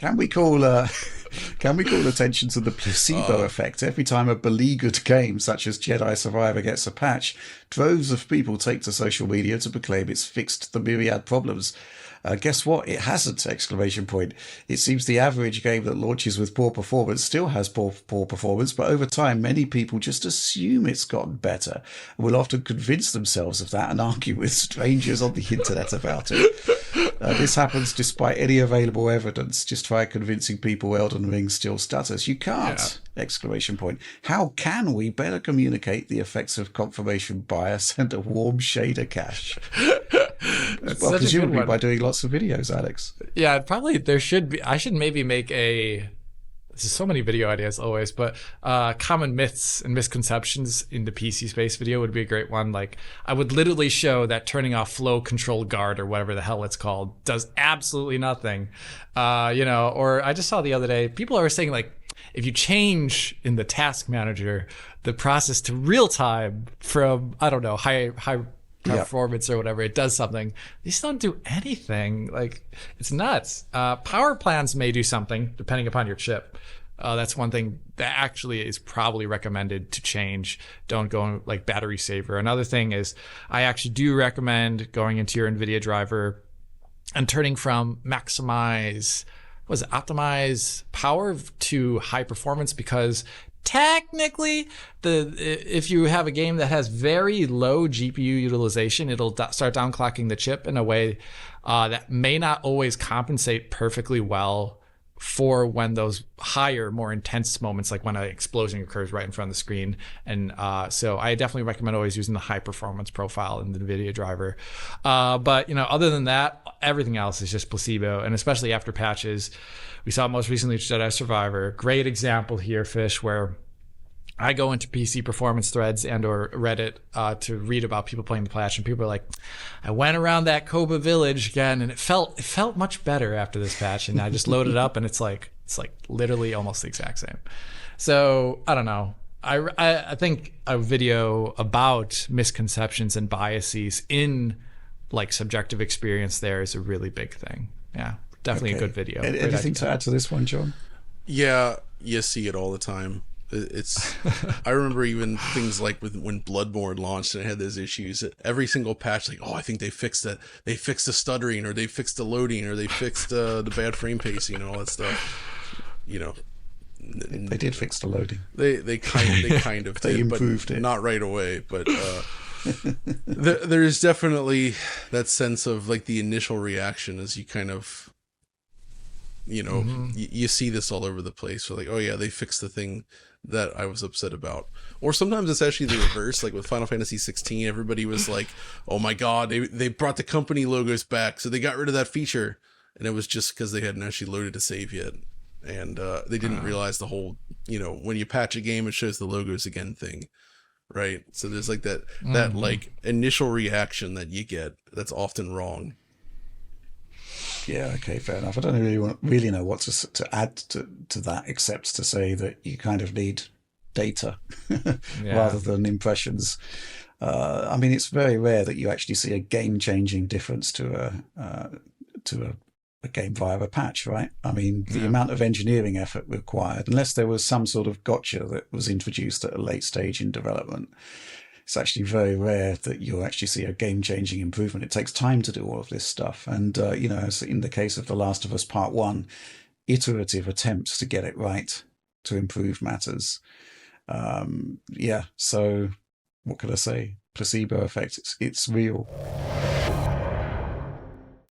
Can we call can we call attention to the placebo effect? Every time a beleaguered game such as Jedi Survivor gets a patch, droves of people take to social media to proclaim it's fixed the myriad problems. Guess what? It hasn't! Exclamation point. It seems the average game that launches with poor performance still has poor performance, but over time, many people just assume it's gotten better and will often convince themselves of that and argue with strangers on the internet about it. This happens despite any available evidence. Just try convincing people Elden Ring still stutters. You can't! Yeah. Exclamation point. How can we better communicate the effects of confirmation bias and a warm shader cache? Well, presumably by doing lots of videos, Alex. Yeah, probably there should be. I should maybe make a. There's so many video ideas always, but common myths and misconceptions in the PC space video would be a great one. Like, I would literally show that turning off flow control guard or whatever the hell it's called does absolutely nothing. Or I just saw the other day, people are saying like, if you change in the task manager the process to real time from, I don't know, high performance or whatever, it does something. These don't do anything. Like, it's nuts. Power plans may do something depending upon your chip. That's one thing that actually is probably recommended to change. Don't go like battery saver. Another thing is I actually do recommend going into your NVIDIA driver and turning from optimize power to high performance, because technically, if you have a game that has very low GPU utilization, it'll start downclocking the chip in a way that may not always compensate perfectly well for when those higher, more intense moments, like when an explosion occurs right in front of the screen. And so I definitely recommend always using the high performance profile in the NVIDIA driver. But other than that, everything else is just placebo, and especially after patches. We saw most recently Jedi Survivor. Great example here, Fish, where I go into PC performance threads and or Reddit to read about people playing the patch, and people are like, I went around that Koba village again, and it felt much better after this patch, and I just loaded up, and it's like literally almost the exact same. So I don't know. I think a video about misconceptions and biases in like subjective experience there is a really big thing. Yeah. Definitely a good video. Anything to add to this one, John? Yeah, you see it all the time. It's I remember even things like when Bloodborne launched and it had those issues. Every single patch, like, I think they fixed it. They fixed the stuttering, or they fixed the loading, or they fixed the bad frame pacing and all that stuff. They did fix the loading. They kind of they did, improved but it. Not right away. But there's definitely that sense of like the initial reaction as you kind of. You see this all over the place. So like, oh yeah, they fixed the thing that I was upset about. Or sometimes it's actually the reverse. Like with Final Fantasy 16, everybody was like, oh my god, they brought the company logos back, so they got rid of that feature. And it was just because they hadn't actually loaded a save yet. And they didn't realize the whole, when you patch a game, it shows the logos again thing. Right? So there's like that like initial reaction that you get that's often wrong. Yeah, okay, fair enough. I don't really know what to add to that, except to say that you kind of need data rather than impressions. I mean, it's very rare that you actually see a game-changing difference to a game via a patch, right? I mean, the amount of engineering effort required, unless there was some sort of gotcha that was introduced at a late stage in development, it's actually very rare that you'll actually see a game-changing improvement. It takes time to do all of this stuff. And, as in the case of The Last of Us Part 1, iterative attempts to get it right, to improve matters. So what can I say? Placebo effect, it's real.